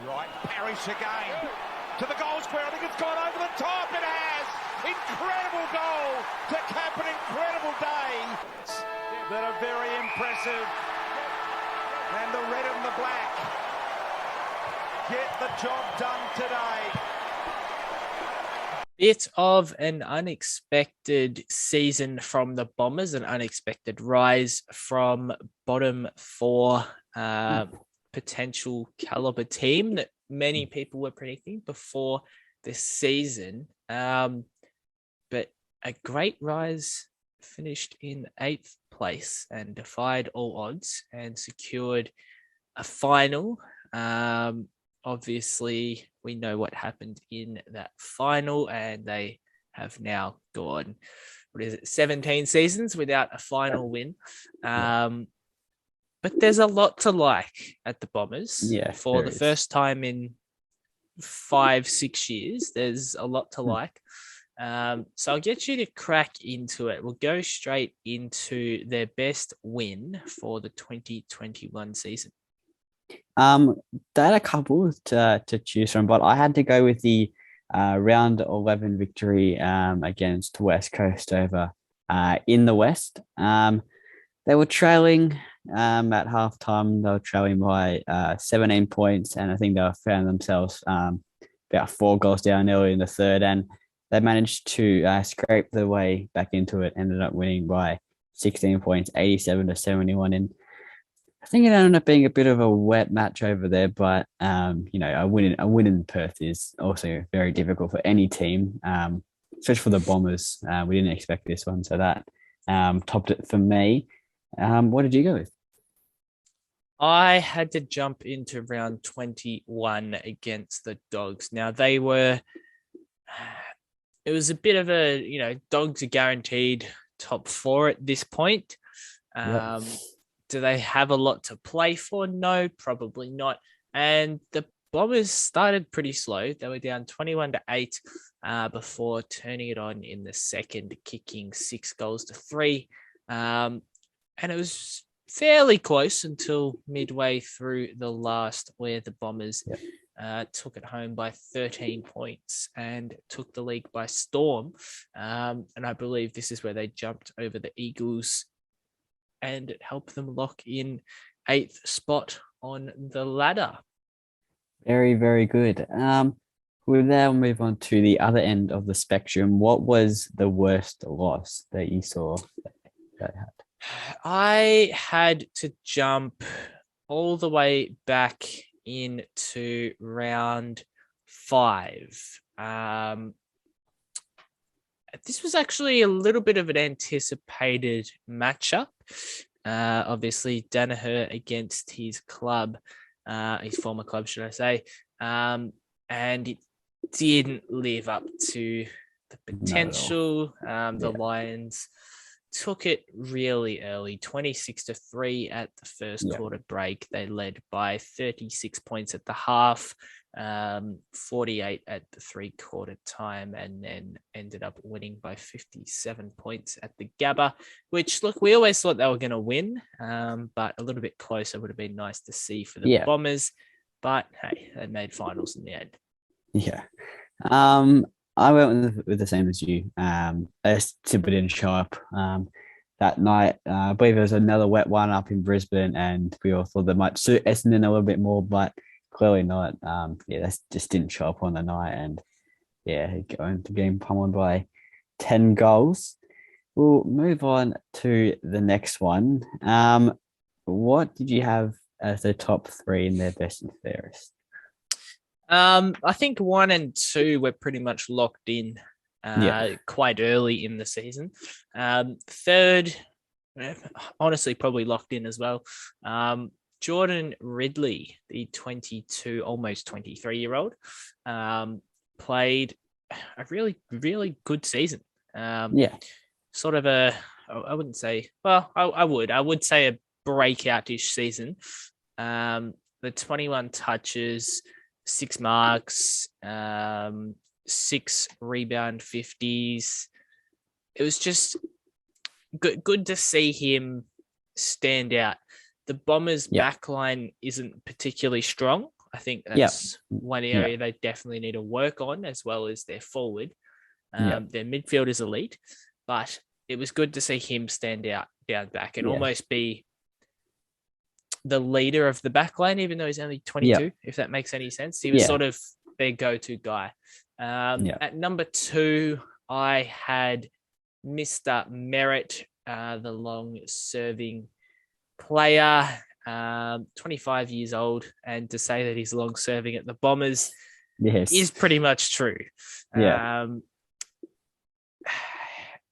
Right, Parrish again. To the goal square. I think it's gone over the top. It has. Incredible goal to cap an incredible day. That are very impressive. And the red and the black get the job done today. Bit of an unexpected season from the Bombers, an unexpected rise from bottom four potential caliber team that many people were predicting before this season. But a great rise, finished in 8th place and defied all odds and secured a final. Obviously, we know what happened in that final, and they have now gone, 17 seasons without a final win. But there's a lot to like at the Bombers. For the first time in 5-6 years, there's a lot to like. So I'll get you to crack into it. We'll go straight into their best win for the 2021 season. They had a couple to choose from, but I had to go with the round 11 victory against West Coast over in the West. They were trailing at halftime. They were trailing by 17 points, and I think they found themselves about 4 goals down early in the third, and they managed to scrape their way back into it. Ended up winning by 16 points, 87-71, and I think it ended up being a bit of a wet match over there, but a win in Perth is also very difficult for any team, especially for the Bombers. We didn't expect this one, so that topped it for me. What did you go with? I had to jump into round 21 against the Dogs. Now it was a bit of a, Dogs are guaranteed top 4 at this point. Yep. Do they have a lot to play for? No, probably not. And the Bombers started pretty slow. They were down 21-8 before turning it on in the second, kicking 6-3. And it was fairly close until midway through the last, where the Bombers took it home by 13 points and took the league by storm. And I believe this is where they jumped over the Eagles, and it helped them lock in 8th spot on the ladder. Very, very good. We'll now move on to the other end of the spectrum. What was the worst loss that you saw that had? I had to jump all the way back into round 5. This was actually a little bit of an anticipated matchup. Obviously, Danaher against his club, his former club, should I say, and it didn't live up to the potential. The Lions took it really early, 26-3 at the first quarter break. They led by 36 points at the half, 48 at the 3-quarter time, and then ended up winning by 57 points at the Gabba, which, look, we always thought they were going to win, but a little bit closer would have been nice to see for the Bombers. But hey, they made finals in the end. Yeah. I went with the same as you. I simply didn't show up that night. I believe there was another wet one up in Brisbane, and we all thought that might suit Essendon a little bit more, but clearly not. That just didn't show up on the night, and going to getting pummeled by 10 goals. We'll move on to the next one. What did you have as the top 3 in their best and fairest? I think 1 and 2 were pretty much locked in quite early in the season. Third, honestly, probably locked in as well. Jordan Ridley, the 22, almost 23-year-old, played a really, really good season. Sort of I wouldn't say, well, I would say a breakout-ish season. The 21 touches, 6 marks, 6 rebound 50s. It was just good to see him stand out. The Bombers' backline isn't particularly strong. I think Yeah. that's one Yeah. area they definitely need to work on, as well as their forward. Yeah. Their midfield is elite, but it was good to see him stand out down back and almost be the leader of the back line, even though he's only 22, if that makes any sense. He was sort of their go-to guy. At number 2, I had Mr. Merritt, the long-serving player, 25 years old, and to say that he's long-serving at the Bombers is pretty much true.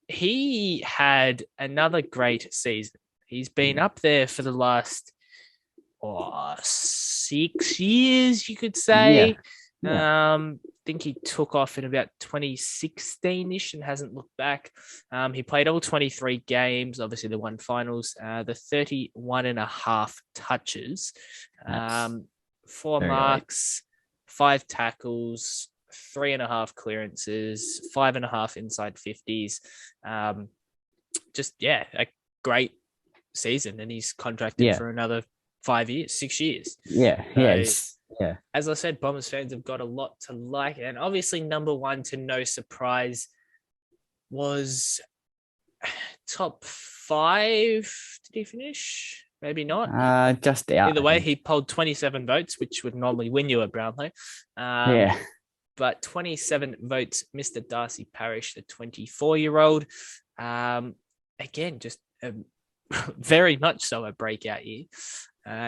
He had another great season. He's been up there for the last 6 years, you could say. I think he took off in about 2016-ish and hasn't looked back. He played all 23 games, obviously the one finals, the 31 and a half touches, 4 marks, 5 tackles, 3.5 clearances, 5.5 inside 50s. A great season, and he's contracted for another 6 years. As I said, Bombers fans have got a lot to like, and obviously number 1, to no surprise, was top 5. Did he finish? Maybe not. Just out. Either way, he polled 27 votes, which would normally win you a Brownlow. But 27 votes, Mr. Darcy Parish, the 24-year-old. Again, just very much so a breakout year.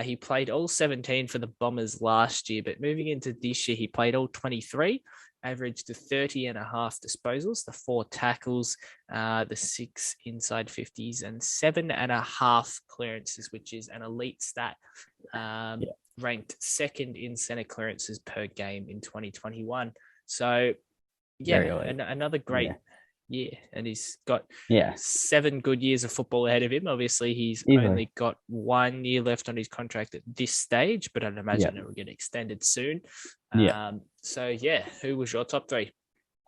He played all 17 for the Bombers last year, but moving into this year, he played all 23, averaged to 30 and a half disposals, the 4 tackles, the 6 inside 50s, and 7.5 clearances, which is an elite stat. Ranked 2nd in center clearances per game in 2021. So, another great year, and he's got 7 good years of football ahead of him. Obviously, he's only got 1 year left on his contract at this stage, but I'd imagine it will get extended soon. Who was your top 3?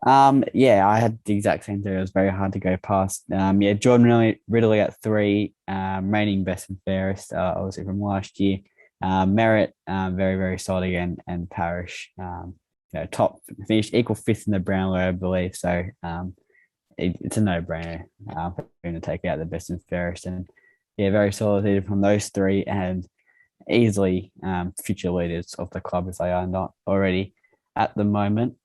I had the exact same thing. It was very hard to go past. Jordan Ridley at 3, reigning best and fairest, obviously from last year. Merritt, very, very solid again, and Parish, top, finished equal 5th in the Brownlow, I believe. So it's a no-brainer for him to take out the best and fairest, and very solid from those 3, and easily future leaders of the club if they are not already at the moment.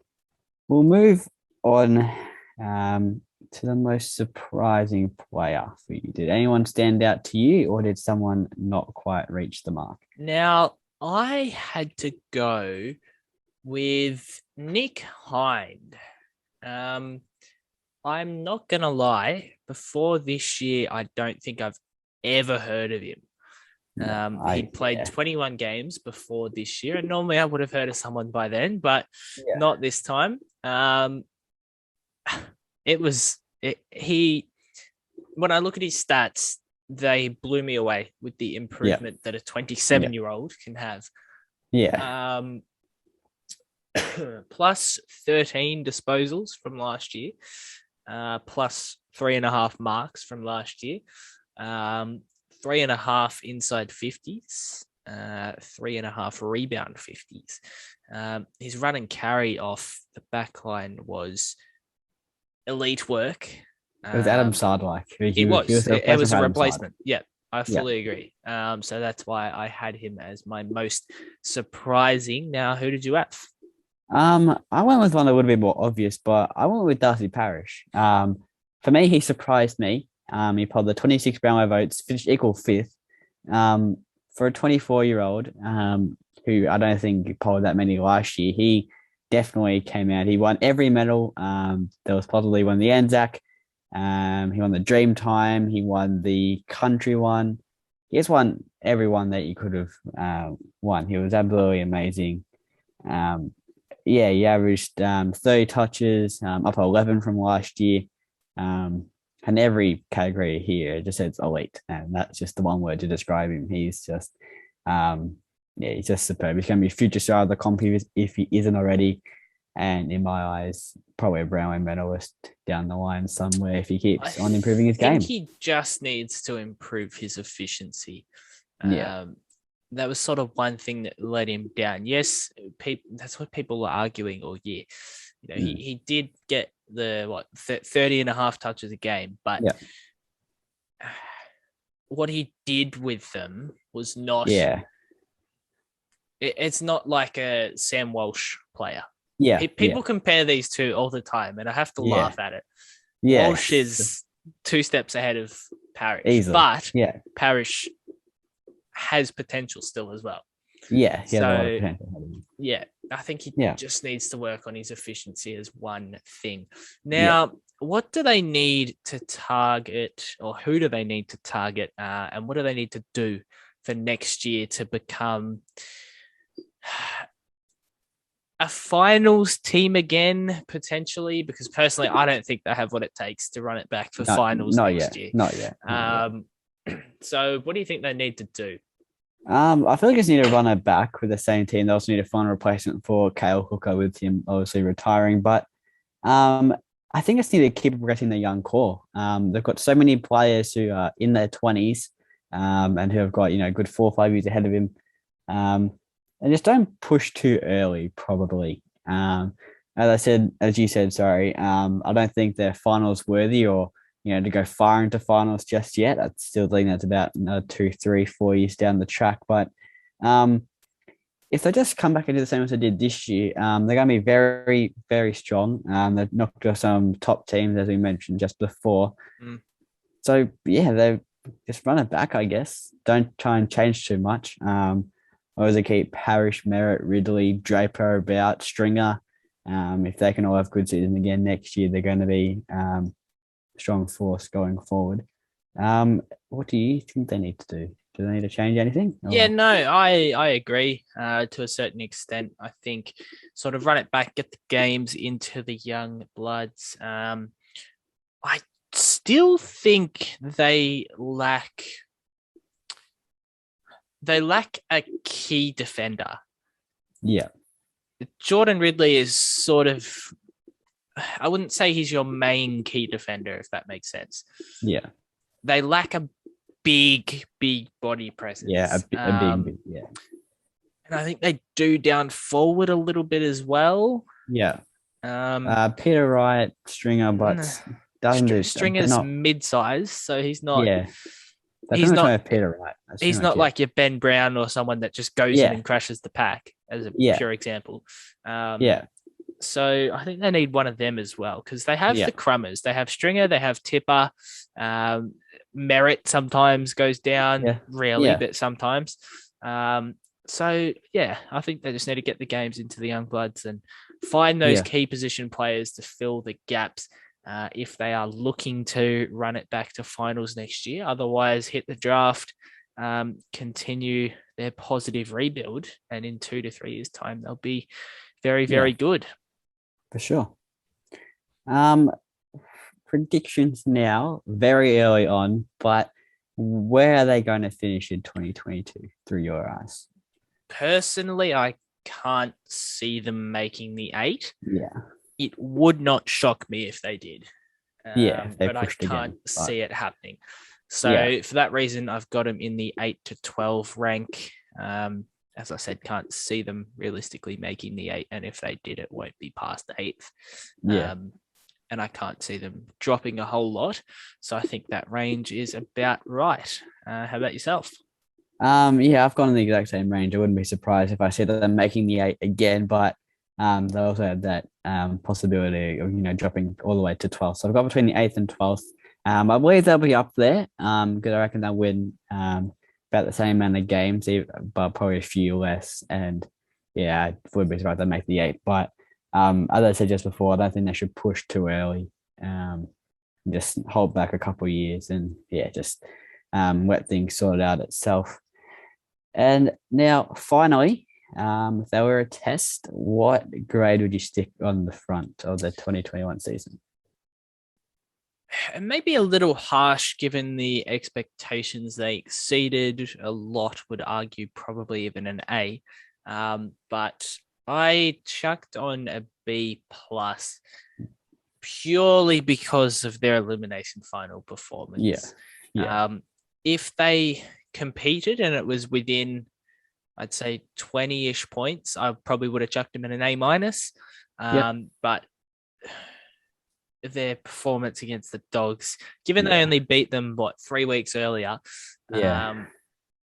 We'll move on to the most surprising player for you. Did anyone stand out to you, or did someone not quite reach the mark? Now, I had to go with Nick Hind. I'm not going to lie, before this year, I don't think I've ever heard of him. He played 21 games before this year, and normally I would have heard of someone by then, but not this time. When I look at his stats, they blew me away with the improvement that a 27-year-old can have. Plus 13 disposals from last year, plus 3.5 marks from last year, 3.5 inside 50s, 3.5 rebound 50s. His run and carry off the back line was elite work. It was Adam Sard-like. It was a replacement. Yeah, I fully agree. So that's why I had him as my most surprising. Now, who did you have? I went with one that would have been more obvious, but I went with Darcy Parish. For me, he surprised me. He polled the 26 Brownlow votes, finished equal 5th. For a 24-year-old, who I don't think polled that many last year, he definitely came out. He won every medal. There was possibly won the Anzac. He won the Dreamtime. He won the Country one. He has won every one that you could have won. He was absolutely amazing. He averaged 30 touches, up 11 from last year. And every category here just says elite. And that's just the one word to describe him. He's just, he's just superb. He's going to be future star of the comp if he isn't already. And in my eyes, probably a Brownlow medalist down the line somewhere if he keeps on improving his game. I think he just needs to improve his efficiency. that was sort of one thing that let him down. Yes, that's what people were arguing all year. He did get the 30 and a half touches a game, but what he did with them was not. Yeah. It's not like a Sam Walsh player. Yeah. People compare these two all the time, and I have to laugh at it. Yeah. Walsh is 2 steps ahead of Parrish, easily. But Parrish has potential still as well. Yeah, he has a lot of So potential. yeah, I think he just needs to work on his efficiency as one thing. Now, what do they need to target, or who do they need to target, and what do they need to do for next year to become a finals team again, potentially? Because personally, I don't think they have what it takes to run it back for finals next year. Not yet. So what do you think they need to do? I feel like they just need to run it back with the same team. They also need to find a replacement for Cale Hooker, with him obviously retiring. But I think it's need to keep progressing the young core. They've got so many players who are in their 20s and who have got, good 4 or 5 years ahead of him. And just don't push too early, probably. As you said, I don't think they're finals worthy, or to go far into finals just yet. I still think that's about 2, 3, 4 years down the track. But if they just come back and do the same as they did this year, they're going to be very, very strong. They've knocked off some top teams, as we mentioned just before. So, they just run it back, I guess. Don't try and change too much. Always keep Parrish, Merritt, Ridley, Draper about, Stringer. If they can all have good seasons again next year, they're going to be strong force going forward. What do you think they need to do? Do they need to change anything? Or? Yeah, no, I agree to a certain extent. I think sort of run it back, get the games into the young bloods. I still think they lack a key defender. Yeah. Jordan Ridley is sort of, I wouldn't say he's your main key defender, if that makes sense. Yeah. They lack a big body presence. Yeah, a big, yeah. And I think they do down forward a little bit as well. Yeah. Peter Wright, Stringer, but Stringer's mid-size, so he's not. Yeah. He's not Peter Wright. He's not like your Ben Brown or someone that just goes in and crashes the pack, as a pure example. So I think they need one of them as well, because they have the crummers. They have Stringer, they have Tipper. Merritt sometimes goes down, rarely, but sometimes. So, I think they just need to get the games into the young bloods and find those key position players to fill the gaps if they are looking to run it back to finals next year. Otherwise, hit the draft, continue their positive rebuild, and in 2 to 3 years' time, they'll be very, very good. For sure. Predictions now, very early on, but where are they going to finish in 2022 through your eyes? Personally, I can't see them making the 8. Yeah. It would not shock me if they did. But I can't see it happening. So for that reason, I've got them in the 8 to 12 rank. As I said, can't see them realistically making the 8. And if they did, it won't be past the 8th. Yeah. And I can't see them dropping a whole lot. So I think that range is about right. How about yourself? I've gone in the exact same range. I wouldn't be surprised if I see them making the 8 again, but they also have that possibility of, dropping all the way to 12th. So I've got between the 8th and 12th. I believe they'll be up there because I reckon they'll win about the same amount of games, but probably a few less. And I would be surprised they make the 8. But as I said just before, I don't think they should push too early. Just hold back a couple of years and just let things sort it out itself. And now, finally, if they were a test, what grade would you stick on the front of the 2021 season? It may be a little harsh given the expectations they exceeded. A lot would argue probably even an A. But I chucked on a B+ purely because of their elimination final performance. Yeah. If they competed and it was within I'd say 20-ish points. I probably would have chucked him in an A-. But their performance against the Dogs, given they only beat them, 3 weeks earlier, I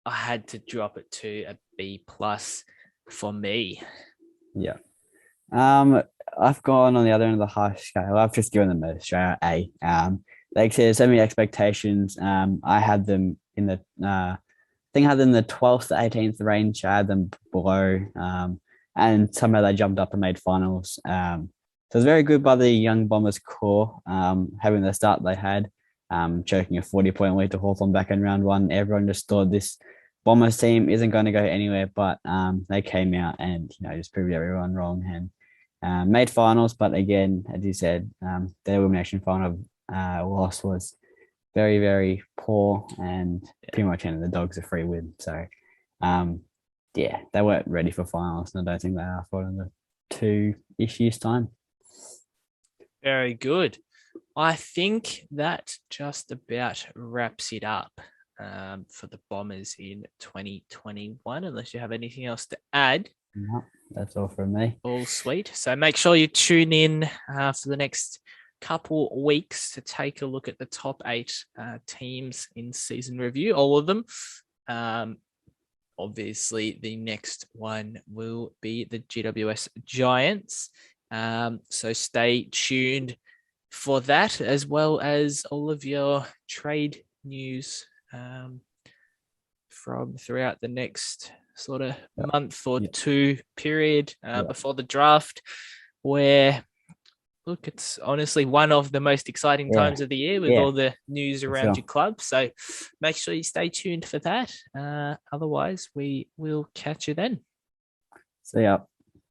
had to drop it to a B+ for me. Yeah. I've gone on the other end of the high scale. I've just given them a A. They exceeded so many expectations. I had them in the I think I had them in the 12th to 18th range. I had them below. And somehow they jumped up and made finals. So it's very good by the young Bombers core, having the start they had, choking a 40-point lead to Hawthorn back in round 1. Everyone just thought this Bombers team isn't going to go anywhere, but they came out and just proved everyone wrong and made finals. But again, as you said, their elimination final loss was very, very poor and pretty much ended the Dogs a free win. So, they weren't ready for finals, and I don't think they are for another 2-ish years' time. Very good. I think that just about wraps it up for the Bombers in 2021, unless you have anything else to add. No, that's all from me. All sweet. So make sure you tune in for the next couple weeks to take a look at the top 8 teams in season review, all of them. Obviously, the next one will be the GWS Giants. So stay tuned for that, as well as all of your trade news from throughout the next sort of month or two period before the draft, where, look, it's honestly one of the most exciting times of the year with all the news around your club. So make sure you stay tuned for that. Otherwise, we will catch you then. See ya.